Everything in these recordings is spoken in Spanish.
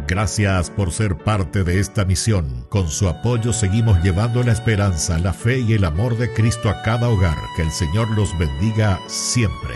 Gracias por ser parte de esta misión. Con su apoyo seguimos llevando la esperanza, la fe y el amor de Cristo a cada hogar. Que el Señor los bendiga siempre.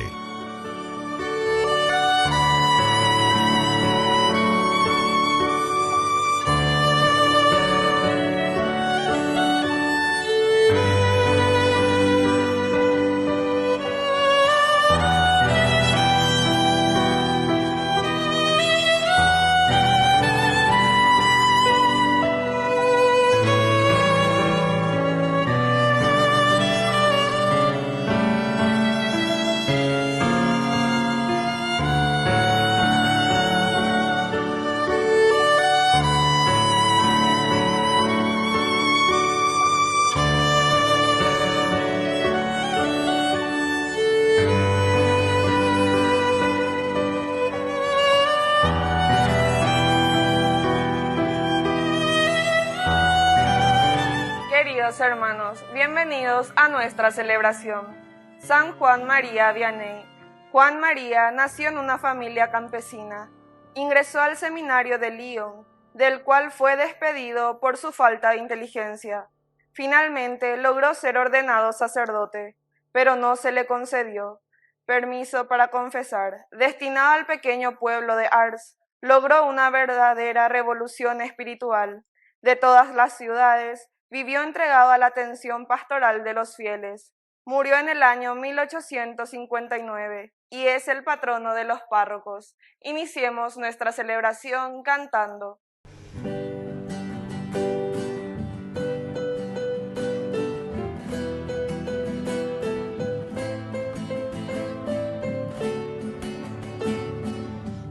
Queridos hermanos, bienvenidos a nuestra celebración. San Juan María Vianney. Juan María nació en una familia campesina. Ingresó al seminario de Lyon, del cual fue despedido por su falta de inteligencia. Finalmente logró ser ordenado sacerdote, pero no se le concedió permiso para confesar. Destinado al pequeño pueblo de Ars, logró una verdadera revolución espiritual. De todas las ciudades, vivió entregado a la atención pastoral de los fieles. Murió en el año 1859 y es el patrono de los párrocos. Iniciemos nuestra celebración cantando.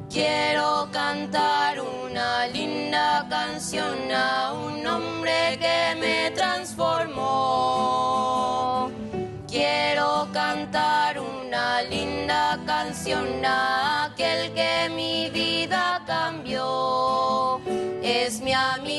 Quiero cantar una linda canción a un hombre que me transformó. Quiero cantar una linda canción a aquel que mi vida cambió. Es mi amigo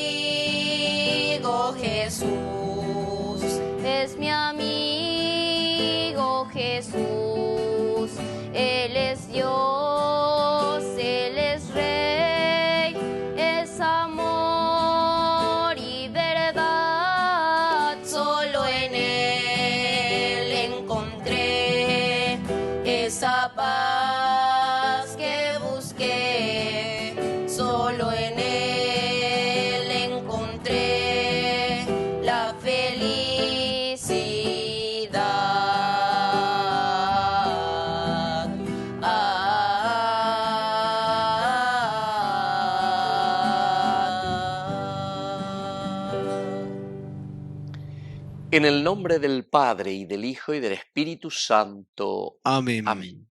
Jesús, es mi amigo Jesús. Él es Dios, Él es Rey, es amor y verdad. Solo en Él encontré esa paz que busqué. Solo en Él encontré la felicidad. En el nombre del Padre, y del Hijo, y del Espíritu Santo. Amén. Amén.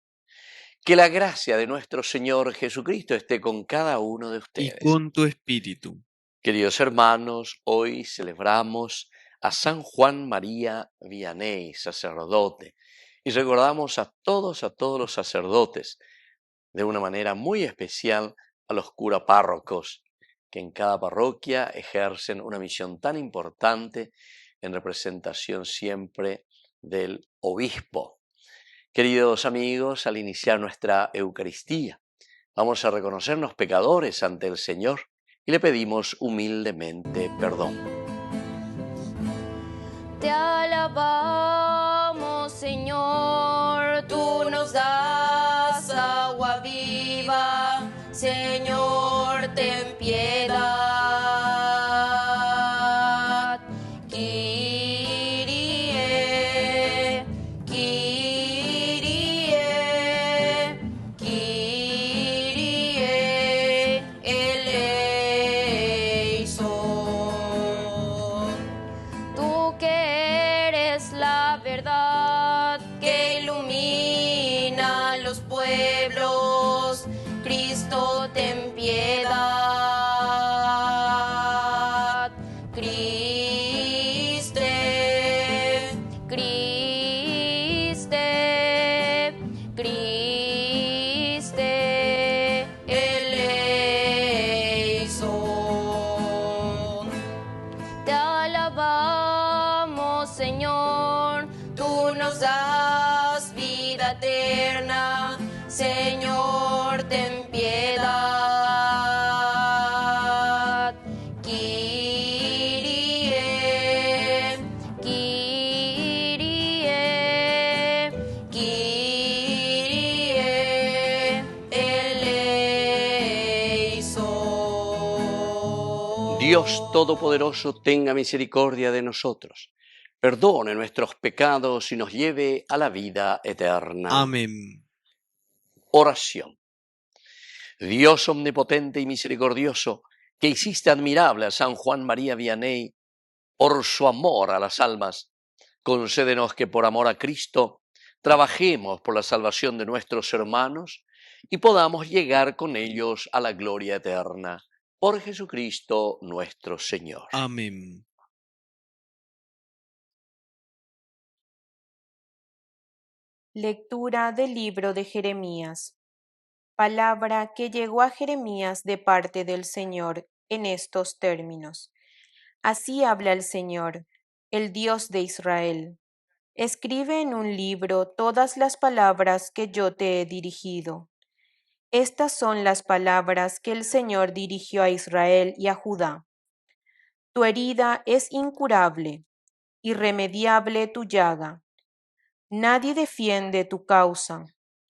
Que la gracia de nuestro Señor Jesucristo esté con cada uno de Y ustedes. con tu espíritu. Queridos hermanos, hoy celebramos a San Juan María Vianney, sacerdote, y recordamos a todos los sacerdotes, de una manera muy especial a los cura párrocos, que en cada parroquia ejercen una misión tan importante en representación siempre del obispo. Queridos amigos, al iniciar nuestra Eucaristía, vamos a reconocernos pecadores ante el Señor y le pedimos humildemente perdón. Te alabamos, Señor, tú nos das agua viva, Señor, ten piedad. Kyrie, Kyrie, Kyrie eleison. Tú que eres la verdad que ilumina los pueblos, Cristo, ten piedad. Criste, Criste, Criste eleison. Te alabamos, Señor, tú nos das vida eterna, Señor, ten piedad. Dios Todopoderoso tenga misericordia de nosotros, perdone nuestros pecados y nos lleve a la vida eterna. Amén. Oración. Dios omnipotente y misericordioso, que hiciste admirable a San Juan María Vianney por su amor a las almas, concédenos que por amor a Cristo trabajemos por la salvación de nuestros hermanos y podamos llegar con ellos a la gloria eterna. Por Jesucristo nuestro Señor. Amén. Lectura del libro de Jeremías. Palabra que llegó a Jeremías de parte del Señor en estos términos. Así habla el Señor, el Dios de Israel. Escribe en un libro todas las palabras que yo te he dirigido. Estas son las palabras que el Señor dirigió a Israel y a Judá. Tu herida es incurable, irremediable tu llaga. Nadie defiende tu causa,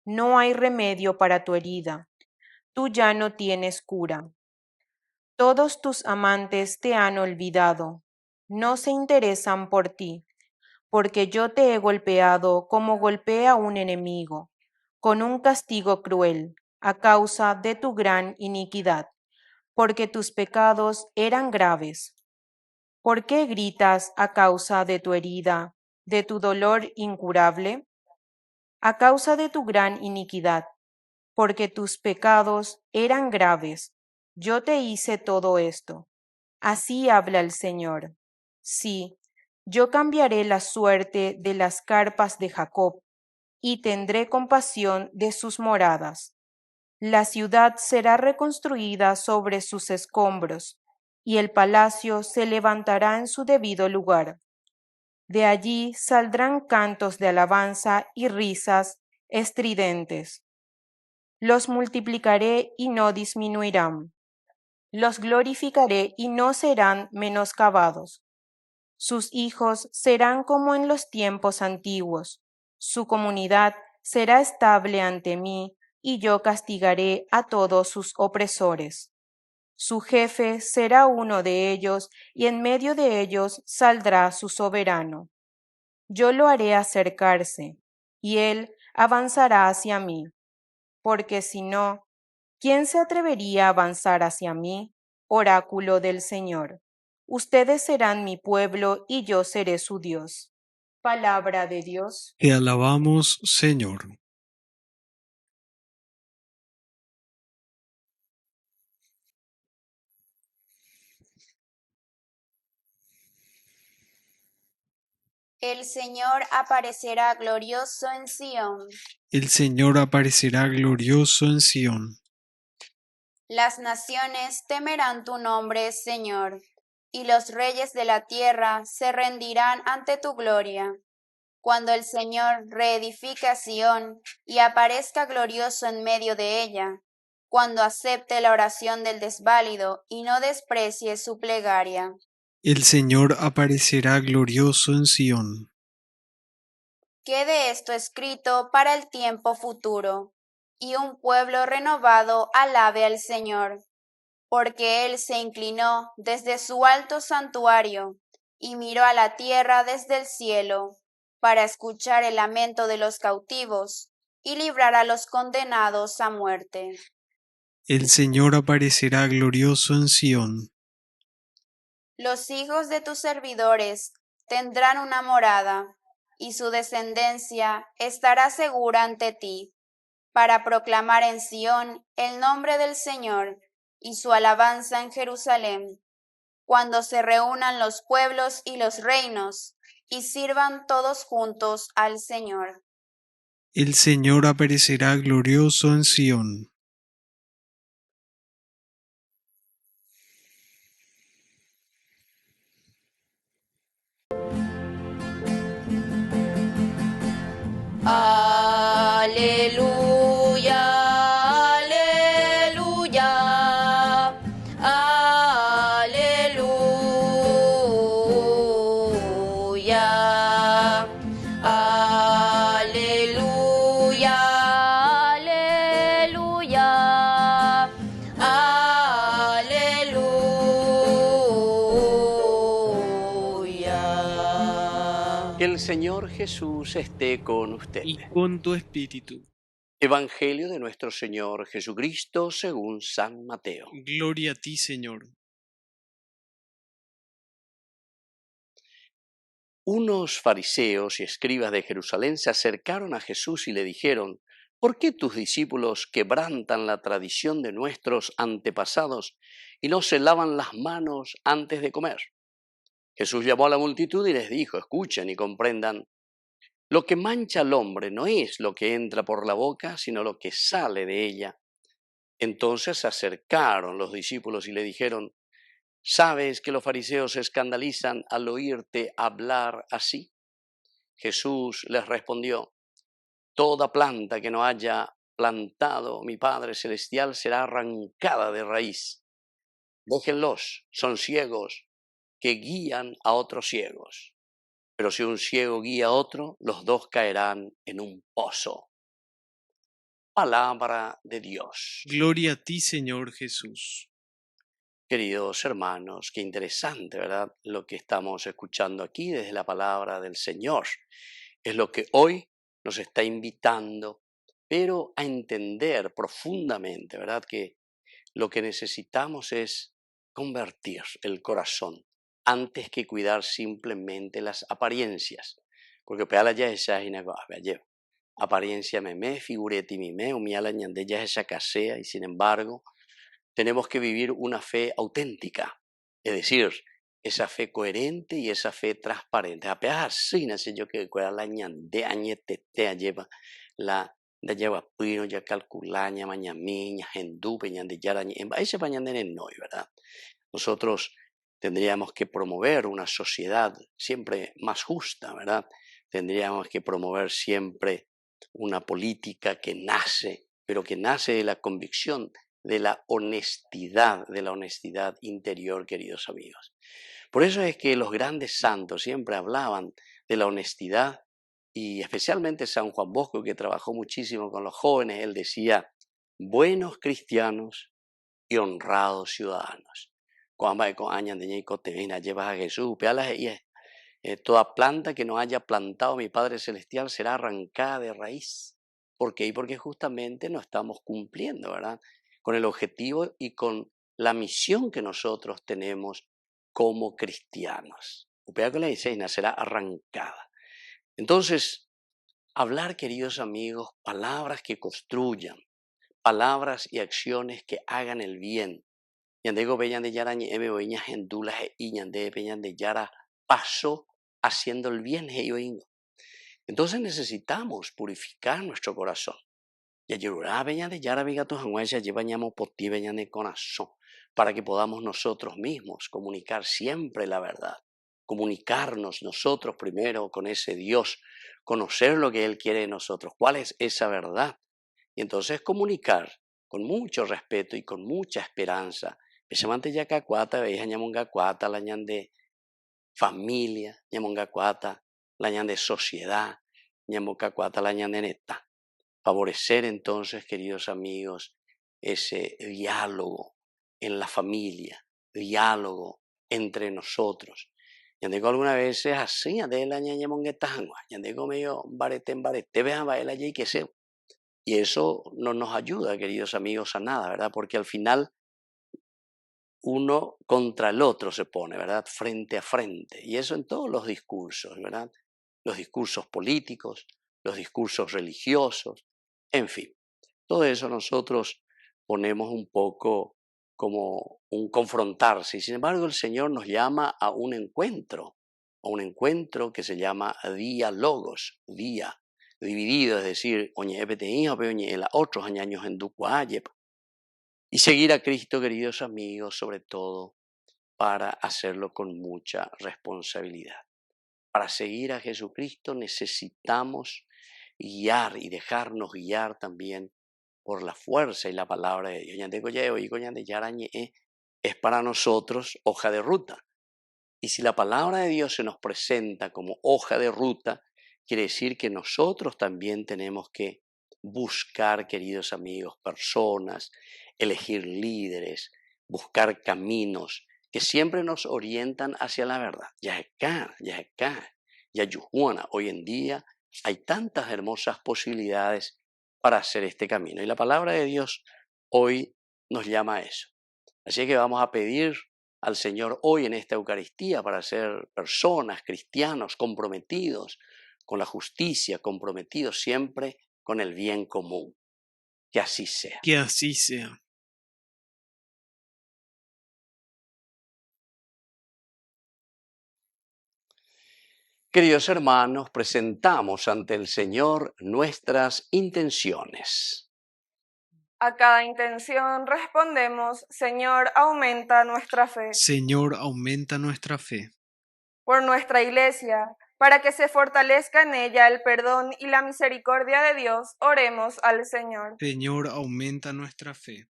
no hay remedio para tu herida, tú ya no tienes cura. Todos tus amantes te han olvidado, no se interesan por ti, porque yo te he golpeado como golpea un enemigo, con un castigo cruel, a causa de tu gran iniquidad, porque tus pecados eran graves. ¿Por qué gritas a causa de tu herida, de tu dolor incurable? A causa de tu gran iniquidad, porque tus pecados eran graves, yo te hice todo esto. Así habla el Señor. Sí, yo cambiaré la suerte de las carpas de Jacob, y tendré compasión de sus moradas. La ciudad será reconstruida sobre sus escombros, y el palacio se levantará en su debido lugar. De allí saldrán cantos de alabanza y risas estridentes. Los multiplicaré y no disminuirán. Los glorificaré y no serán menoscabados. Sus hijos serán como en los tiempos antiguos. Su comunidad será estable ante mí, y yo castigaré a todos sus opresores. Su jefe será uno de ellos, y en medio de ellos saldrá su soberano. Yo lo haré acercarse, y él avanzará hacia mí, porque si no, ¿quién se atrevería a avanzar hacia mí? Oráculo del Señor. Ustedes serán mi pueblo, y yo seré su Dios. Palabra de Dios. Te alabamos, Señor. El Señor aparecerá glorioso en Sión. El Señor aparecerá glorioso en Sión. Las naciones temerán tu nombre, Señor, y los reyes de la tierra se rendirán ante tu gloria. Cuando el Señor reedifique a Sión y aparezca glorioso en medio de ella, cuando acepte la oración del desválido y no desprecie su plegaria. El Señor aparecerá glorioso en Sión. Quede esto escrito para el tiempo futuro, y un pueblo renovado alabe al Señor, porque Él se inclinó desde su alto santuario y miró a la tierra desde el cielo, para escuchar el lamento de los cautivos y librar a los condenados a muerte. El Señor aparecerá glorioso en Sión. Los hijos de tus servidores tendrán una morada, y su descendencia estará segura ante ti, para proclamar en Sión el nombre del Señor y su alabanza en Jerusalén, cuando se reúnan los pueblos y los reinos, y sirvan todos juntos al Señor. El Señor aparecerá glorioso en Sión. Aleluya, aleluya, aleluya, aleluya, aleluya, aleluya. Señor Jesús esté con y ustedes. con tu espíritu. Evangelio de nuestro Señor Jesucristo según San Mateo. Gloria a ti, Señor. Unos fariseos y escribas de Jerusalén se acercaron a Jesús y le dijeron: ¿Por qué tus discípulos quebrantan la tradición de nuestros antepasados y no se lavan las manos antes de comer? Jesús llamó a la multitud y les dijo: escuchen y comprendan. Lo que mancha al hombre no es lo que entra por la boca, sino lo que sale de ella. Entonces se acercaron los discípulos y le dijeron: ¿sabes que los fariseos se escandalizan al oírte hablar así? Jesús les respondió: toda planta que no haya plantado mi Padre Celestial será arrancada de raíz. Déjenlos, son ciegos que guían a otros ciegos. Pero si un ciego guía a otro, los dos caerán en un pozo. Palabra de Dios. Gloria a ti, Señor Jesús. Queridos hermanos, qué interesante, ¿verdad? Lo que estamos escuchando aquí desde la palabra del Señor. Es lo que hoy nos está invitando, pero a entender profundamente, ¿verdad? Que lo que necesitamos es convertir el corazón antes que cuidar simplemente las apariencias. Porque peala ya esa apariencia me figureti me umiala ñande ya esa casea, y sin embargo tenemos que vivir una fe auténtica, es decir, esa fe coherente y esa fe transparente. Apenas así nace yo que la ñande añete te lleva la da lleva pino ya calculaña mañamiña gendupe ñande yaraña en ese pañande no, ¿verdad? Nosotros tendríamos que promover una sociedad siempre más justa, ¿verdad? Tendríamos que promover siempre una política que nace, pero que nace de la convicción de la honestidad interior, queridos amigos. Por eso es que los grandes santos siempre hablaban de la honestidad, y especialmente San Juan Bosco, que trabajó muchísimo con los jóvenes, él decía: buenos cristianos y honrados ciudadanos. Llevas a Jesús, toda planta que no haya plantado mi Padre Celestial será arrancada de raíz. ¿Por qué? Porque justamente no estamos cumpliendo, ¿verdad?, con el objetivo y con la misión que nosotros tenemos como cristianos. Upea con la diseña será arrancada. Entonces, hablar, queridos amigos, palabras que construyan, palabras y acciones que hagan el bien. Yandego peñan de yara ebe oiña gendulas y yande peñan de yara paso haciendo el bien. Entonces necesitamos purificar nuestro corazón. Para que podamos nosotros mismos comunicar siempre la verdad, comunicarnos nosotros primero con ese Dios, conocer lo que Él quiere de nosotros, cuál es esa verdad, y entonces comunicar con mucho respeto y con mucha esperanza. Especialmente ya cacuata, veis ñamongacuata, la ñan de familia, ñamongacuata, la ñan de sociedad, ñamongacuata, la ñan de neta. Favorecer entonces, queridos amigos, ese diálogo en la familia, diálogo entre nosotros. Yandeco algunas veces así, de la ñaña monguetangua, yandeco medio barete en barete, vean baila y que se. Y eso no nos ayuda, queridos amigos, a nada, ¿verdad? Porque al final uno contra el otro se pone, ¿verdad? Frente a frente. Y eso en todos los discursos, ¿verdad? Los discursos políticos, los discursos religiosos, en fin. Todo eso nosotros ponemos un poco como un confrontarse. Y sin embargo el Señor nos llama a un encuentro que se llama diálogos, día, dividido, es decir, otros años en y seguir a Cristo, queridos amigos, sobre todo para hacerlo con mucha responsabilidad. Para seguir a Jesucristo necesitamos guiar y dejarnos guiar también por la fuerza y la palabra de Dios. Es para nosotros hoja de ruta. Y si la palabra de Dios se nos presenta como hoja de ruta, quiere decir que nosotros también tenemos que buscar, queridos amigos, personas, elegir líderes, buscar caminos que siempre nos orientan hacia la verdad. Ya es acá. y Ayujuana. Hoy en día hay tantas hermosas posibilidades para hacer este camino. Y la palabra de Dios hoy nos llama a eso. Así que vamos a pedir al Señor hoy en esta Eucaristía para ser personas, cristianos, comprometidos con la justicia, comprometidos siempre con el bien común. Que así sea. Que así sea. Queridos hermanos, presentamos ante el Señor nuestras intenciones. A cada intención respondemos, Señor, aumenta nuestra fe. Señor, aumenta nuestra fe. Por nuestra Iglesia, para que se fortalezca en ella el perdón y la misericordia de Dios, oremos al Señor. Señor, aumenta nuestra fe.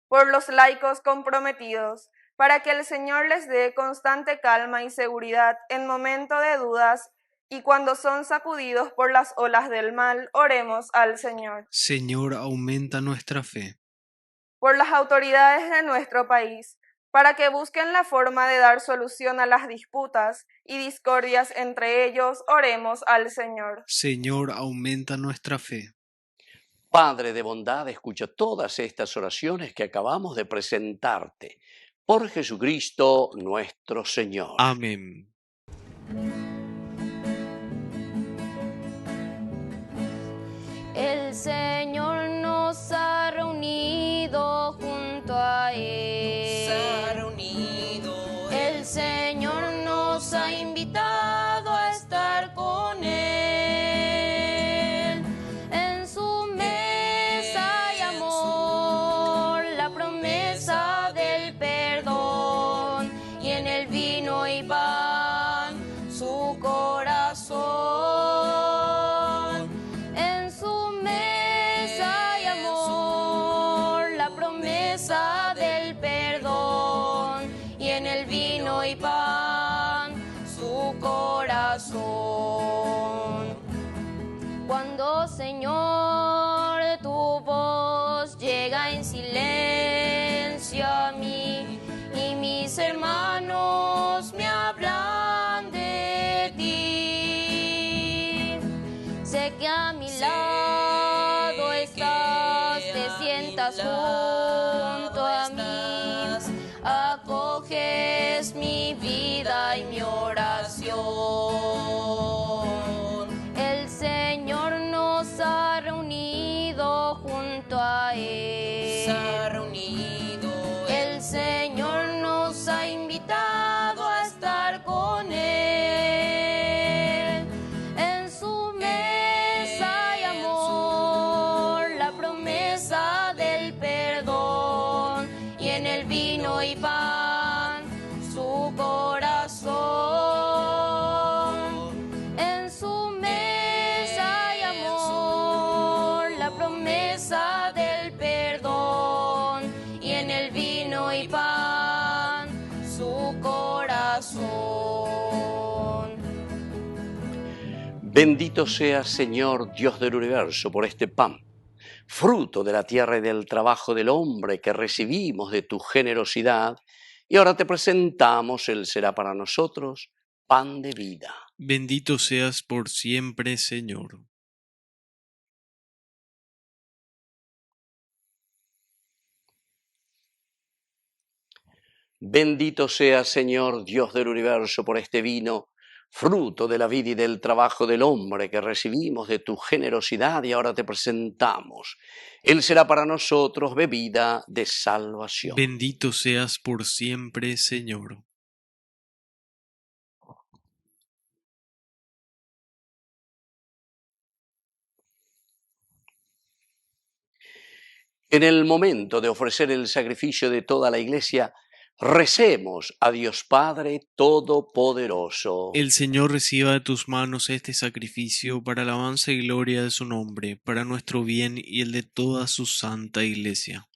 Por los laicos comprometidos, para que el Señor les dé constante calma y seguridad en momento de dudas, y cuando son sacudidos por las olas del mal, oremos al Señor. Señor, aumenta nuestra fe. Por las autoridades de nuestro país, para que busquen la forma de dar solución a las disputas y discordias entre ellos, oremos al Señor. Señor, aumenta nuestra fe. Padre de bondad, escucha todas estas oraciones que acabamos de presentarte. Por Jesucristo nuestro Señor. Amén. El Señor nos ha reunido junto a Él. El Señor nos ha invitado a estar con Él. En su mesa hay amor, la promesa del perdón, y en el vino y pan su corazón. Del perdón, y en el vino y pan su corazón. Cuando, Señor, tu voz llega en silencio a mí y mis hermanos me hablan de ti, sé que a mi lado estás, te sientas junto a mí, acoges mi vida y mi oración. El Señor nos ha reunido junto a Él. El Señor nos ha invitado a estar con Él. En su mesa hay amor, la promesa del perdón, y en el vino y pan su corazón. En su mesa hay amor, la promesa del perdón, y en el vino y pan su corazón. Bendito seas, Señor, Dios del universo, por este pan, fruto de la tierra y del trabajo del hombre que recibimos de tu generosidad, y ahora te presentamos, Él será para nosotros pan de vida. Bendito seas por siempre, Señor. Bendito seas, Señor, Dios del universo, por este vino, fruto de la vida y del trabajo del hombre que recibimos de tu generosidad, y ahora te presentamos. Él será para nosotros bebida de salvación. Bendito seas por siempre, Señor. En el momento de ofrecer el sacrificio de toda la Iglesia, recemos a Dios Padre Todopoderoso. El Señor reciba de tus manos este sacrificio para alabanza y gloria de su nombre, para nuestro bien y el de toda su santa Iglesia.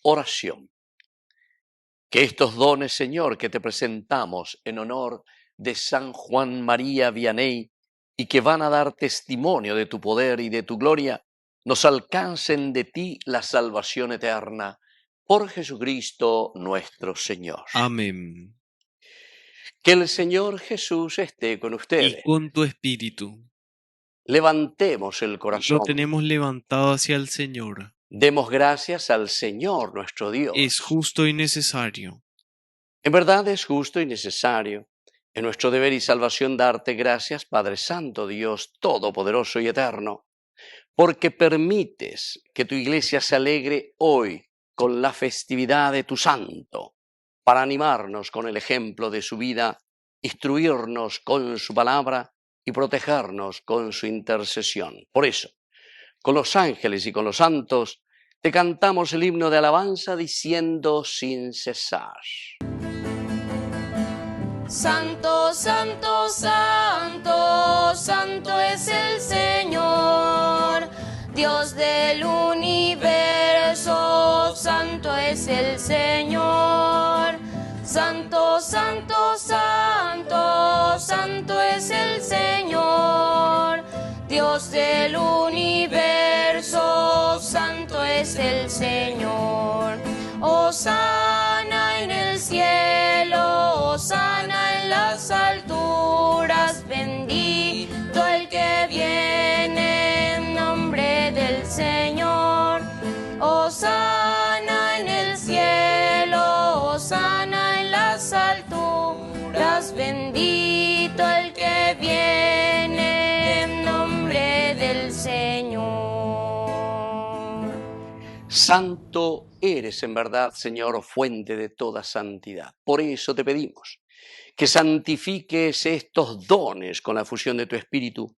Oración. Que estos dones, Señor, que te presentamos en honor de San Juan María Vianney y que van a dar testimonio de tu poder y de tu gloria, nos alcancen de ti la salvación eterna. Por Jesucristo nuestro Señor. Amén. Que el Señor Jesús esté con y ustedes. con tu espíritu. Levantemos el Lo corazón. tenemos levantado hacia el Señor. Demos gracias al Señor nuestro Dios. Es justo y necesario. En verdad es justo y necesario, en nuestro deber y salvación, darte gracias, Padre Santo, Dios Todopoderoso y Eterno, porque permites que tu iglesia se alegre hoy con la festividad de tu Santo, para animarnos con el ejemplo de su vida, instruirnos con su palabra y protegernos con su intercesión. Por eso, con los ángeles y con los santos, te cantamos el himno de alabanza diciendo sin cesar. Santo, santo, santo, santo es el Señor, Dios del universo, santo es el Señor. Santo, santo, santo, santo es el Señor, Dios del universo, santo es el Señor. Hosana en el cielo, hosana en las alturas, bendito el que viene en nombre del Señor. Hosana en el cielo, hosana en las alturas, bendito el que viene en nombre del Señor. Santo eres en verdad, Señor, fuente de toda santidad. Por eso te pedimos que santifiques estos dones con la fusión de tu Espíritu,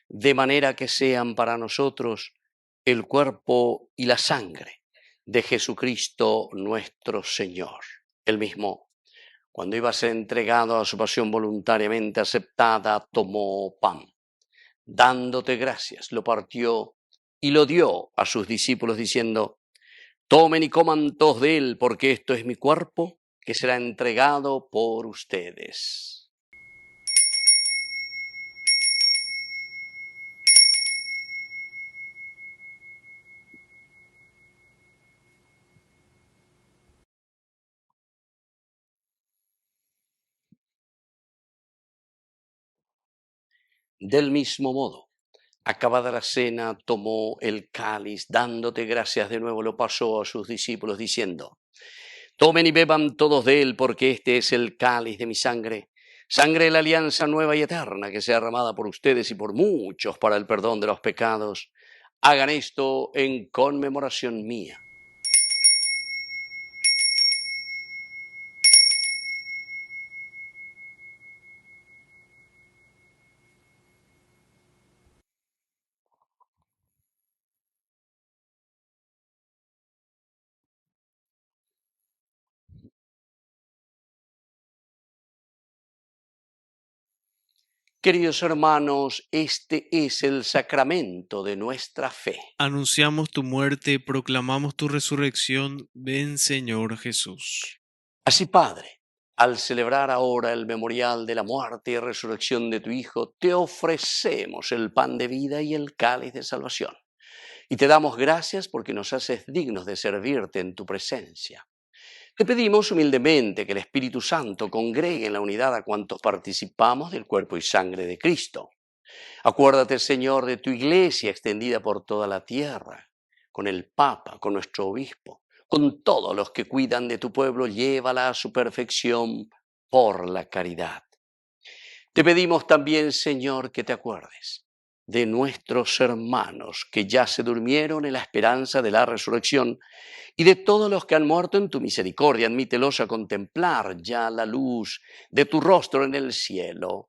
de manera que sean para nosotros el cuerpo y la sangre de Jesucristo nuestro Señor. Él mismo, cuando iba a ser entregado a su pasión voluntariamente aceptada, tomó pan. Dándote gracias, lo partió y lo dio a sus discípulos diciendo: tomen y coman todos de él, porque esto es mi cuerpo, que será entregado por ustedes. Del mismo modo, acabada la cena, tomó el cáliz, dándote gracias de nuevo, lo pasó a sus discípulos diciendo: tomen y beban todos de él, porque este es el cáliz de mi sangre, sangre de la alianza nueva y eterna, que sea derramada por ustedes y por muchos para el perdón de los pecados. Hagan esto en conmemoración mía. Queridos hermanos, este es el sacramento de nuestra fe. Anunciamos tu muerte, proclamamos tu resurrección. Ven, Señor Jesús. Así, Padre, al celebrar ahora el memorial de la muerte y resurrección de tu Hijo, te ofrecemos el pan de vida y el cáliz de salvación. Y te damos gracias porque nos haces dignos de servirte en tu presencia. Te pedimos humildemente que el Espíritu Santo congregue en la unidad a cuantos participamos del cuerpo y sangre de Cristo. Acuérdate, Señor, de tu iglesia extendida por toda la tierra, con el Papa, con nuestro obispo, con todos los que cuidan de tu pueblo, llévala a su perfección por la caridad. Te pedimos también, Señor, que te acuerdes de nuestros hermanos que ya se durmieron en la esperanza de la resurrección y de todos los que han muerto en tu misericordia. Admítelos a contemplar ya la luz de tu rostro en el cielo.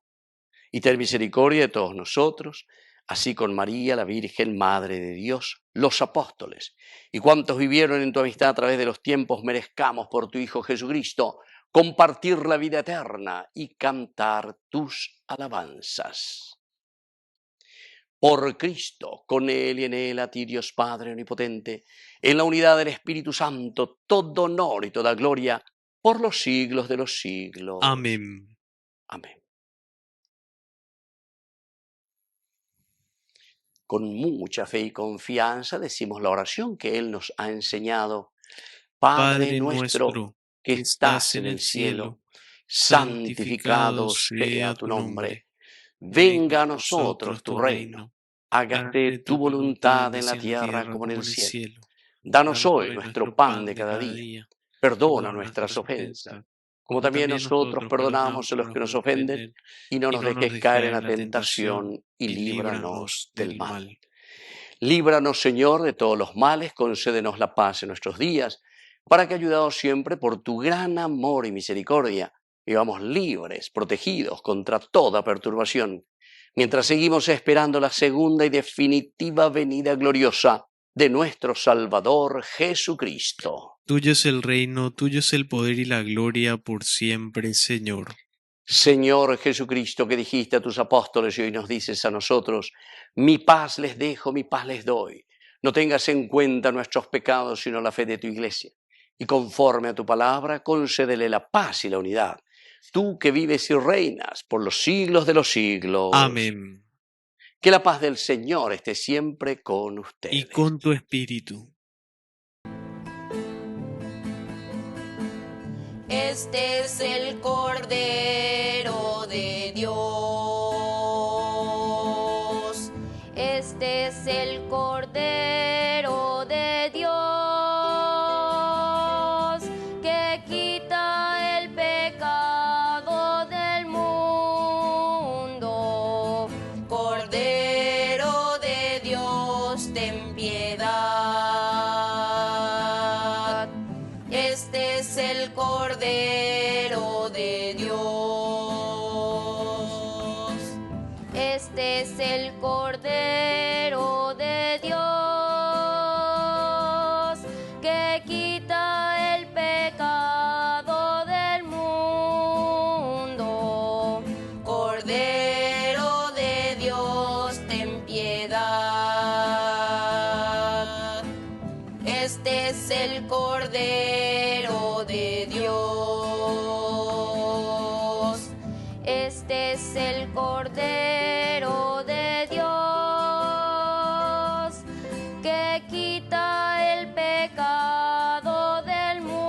Y ten misericordia de todos nosotros, así con María, la Virgen, Madre de Dios, los apóstoles, y cuantos vivieron en tu amistad a través de los tiempos, merezcamos por tu Hijo Jesucristo compartir la vida eterna y cantar tus alabanzas. Por Cristo, con Él y en Él, a ti, Dios Padre omnipotente, en la unidad del Espíritu Santo, todo honor y toda gloria, por los siglos de los siglos. Amén. Amén. Con mucha fe y confianza decimos la oración que Él nos ha enseñado. Padre nuestro, que estás en el cielo, santificado sea tu nombre. Venga a nosotros tu reino. Hágase tu voluntad en la tierra como en el cielo. Danos hoy nuestro pan de cada día. Perdona nuestras ofensas, como también nosotros perdonamos a los que nos ofenden, y no nos dejes caer en la tentación, y líbranos del mal. Líbranos, Señor, de todos los males, concédenos la paz en nuestros días, para que, ayudados siempre por tu gran amor y misericordia, vivamos libres, protegidos contra toda perturbación, mientras seguimos esperando la segunda y definitiva venida gloriosa de nuestro Salvador Jesucristo. Tuyo es el reino, tuyo es el poder y la gloria por siempre, Señor. Señor Jesucristo, que dijiste a tus apóstoles y hoy nos dices a nosotros, mi paz les dejo, mi paz les doy. No tengas en cuenta nuestros pecados, sino la fe de tu iglesia. Y conforme a tu palabra, concédele la paz y la unidad. Tú que vives y reinas por los siglos de los siglos. Amén. Que la paz del Señor esté siempre con ustedes. Y con tu espíritu. Este es el Cordero de Dios. Este es el Cordero de Dios que quita el pecado del mundo. Cordero de Dios, ten piedad. Este es el Cordero de Dios. Este es el Cordero de Dios que quita el pecado del mundo. Cordero de Dios, ten piedad. Este es el Cordero de Dios. Este es el Cordero de Dios que quita el pecado del mundo.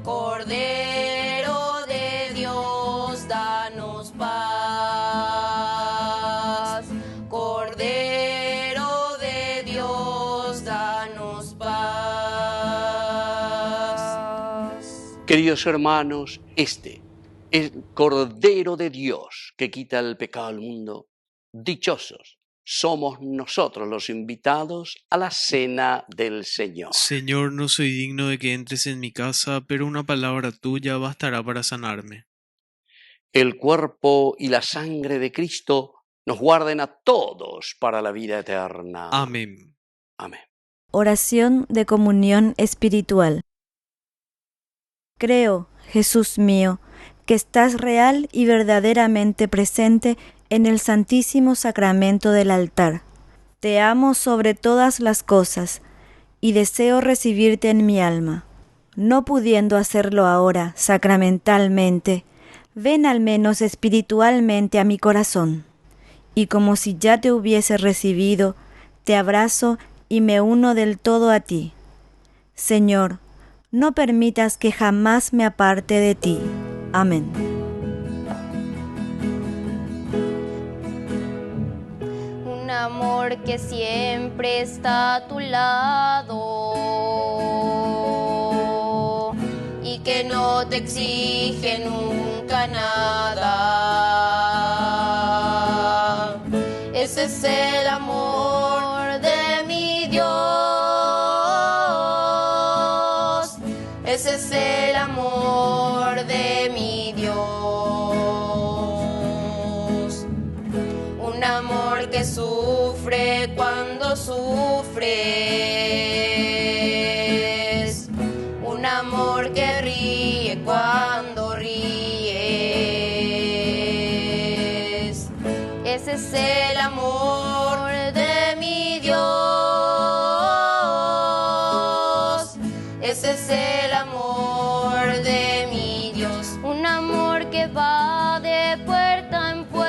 Cordero de Dios, danos paz. Cordero de Dios, danos paz. Queridos hermanos, este es el Cordero de Dios que quita el pecado del mundo. Dichosos somos nosotros los invitados a la cena del Señor. Señor, no soy digno de que entres en mi casa, pero una palabra tuya bastará para sanarme. El cuerpo y la sangre de Cristo nos guarden a todos para la vida eterna. Amén. Amén. Oración de comunión espiritual. Creo, Jesús mío, que estás real y verdaderamente presente en el Santísimo Sacramento del altar. Te amo sobre todas las cosas y deseo recibirte en mi alma. No pudiendo hacerlo ahora sacramentalmente, ven al menos espiritualmente a mi corazón. Y como si ya te hubiese recibido, te abrazo y me uno del todo a ti. Señor, no permitas que jamás me aparte de ti. Amén. Un amor que siempre está a tu lado y que no te exige nunca nada. Ese es el amor de mi Dios. Ese es el amor de mi Dios. Un amor que sufre cuando sufres. Un amor que ríe cuando ríes. Ese es el amor de mi Dios. Ese es el amor de mi Dios. Un amor que va de puerta en puerta,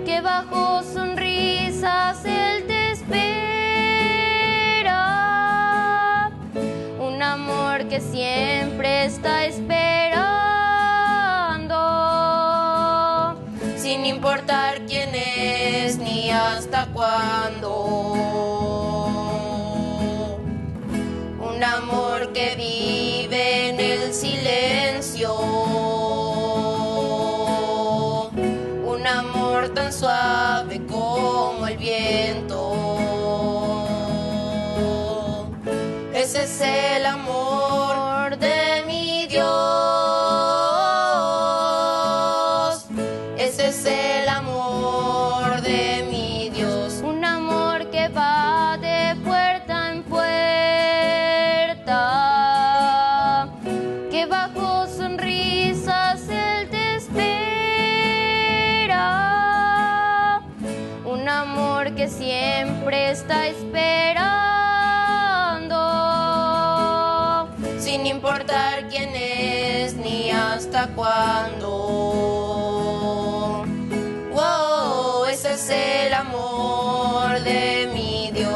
que bajo sonrisas Él sin importar quién es ni hasta cuándo. Un amor que vive en el silencio, un amor tan suave como el viento. Ese es el amor de mi Dios, ese es el amor de mi Dios. Un amor que va de puerta en puerta, que bajo sonrisas Él te espera. Un amor que siempre está esperando, sin importar quién es ni hasta cuándo. Wow, ese es el amor de mi Dios.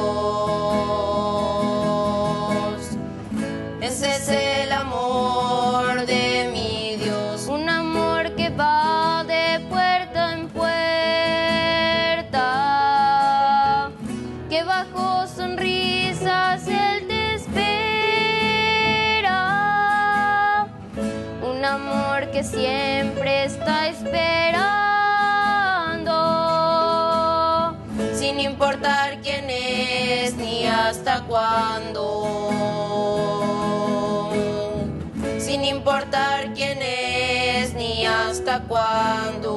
Ese es el amor de mi Dios. Un amor que va de puerta en puerta, que bajo sonrisas Él te espera. Un amor que siempre está esperando, sin importar quién es ni hasta cuándo. Sin importar quién es ni hasta cuándo.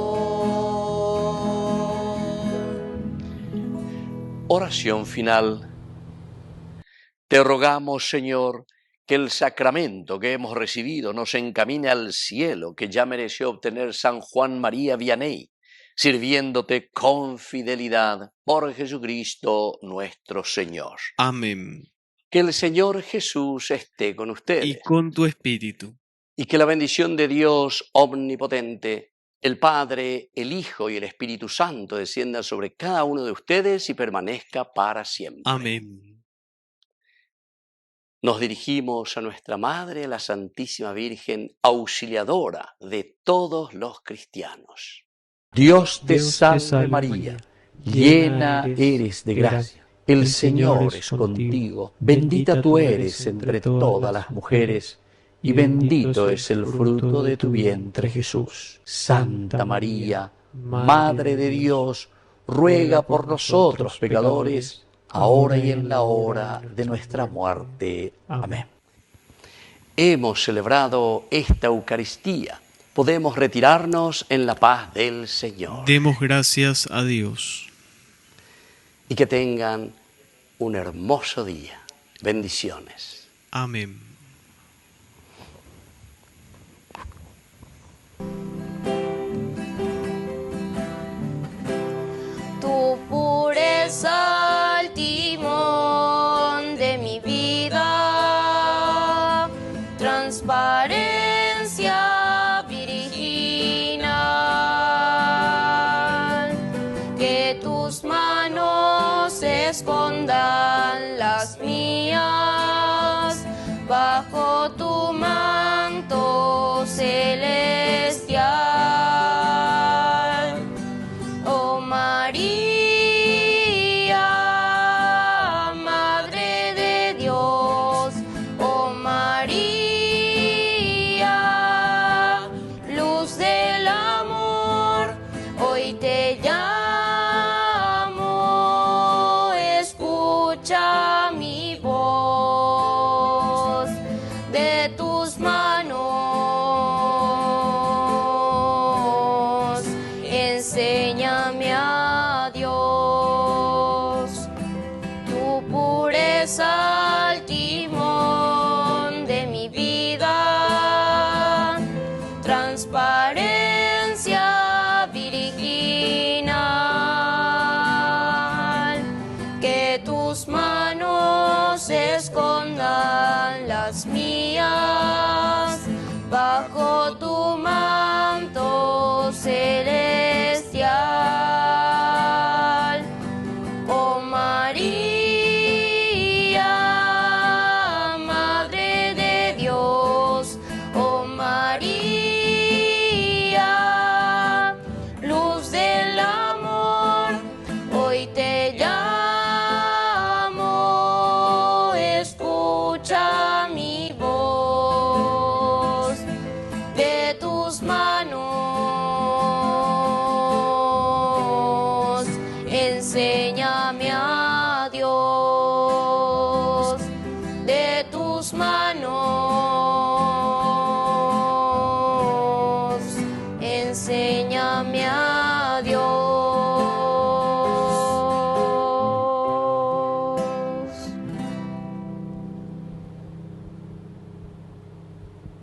Oración final. Te rogamos, Señor, que el sacramento que hemos recibido nos encamine al cielo que ya mereció obtener San Juan María Vianney, sirviéndote con fidelidad por Jesucristo nuestro Señor. Amén. Que el Señor Jesús esté con ustedes. Y con tu espíritu. Y que la bendición de Dios omnipotente, el Padre, el Hijo y el Espíritu Santo descienda sobre cada uno de ustedes y permanezca para siempre. Amén. Nos dirigimos a nuestra Madre, la Santísima Virgen, auxiliadora de todos los cristianos. Dios te salve María, llena eres de gracia. El Señor es contigo, bendita tú eres entre todas las mujeres, y bendito es el fruto de tu vientre Jesús. Santa María, Madre de Dios, ruega por nosotros pecadores, ahora y en la hora de nuestra muerte. Amén. Hemos celebrado esta Eucaristía. Podemos retirarnos en la paz del Señor. Demos gracias a Dios. Y que tengan un hermoso día. Bendiciones. Amén. Tu pureza al timón de mi vida, transparencia virginal, que tus manos escondan las mías bajo tu manto celestial. Oh María, Madre de Dios, oh María, luz del amor, hoy te llamo, escucha mi voz, de tus manos, enséñame a Dios, tu pureza al timón de mi vida, transparencia virginal, que tus manos escondan las mías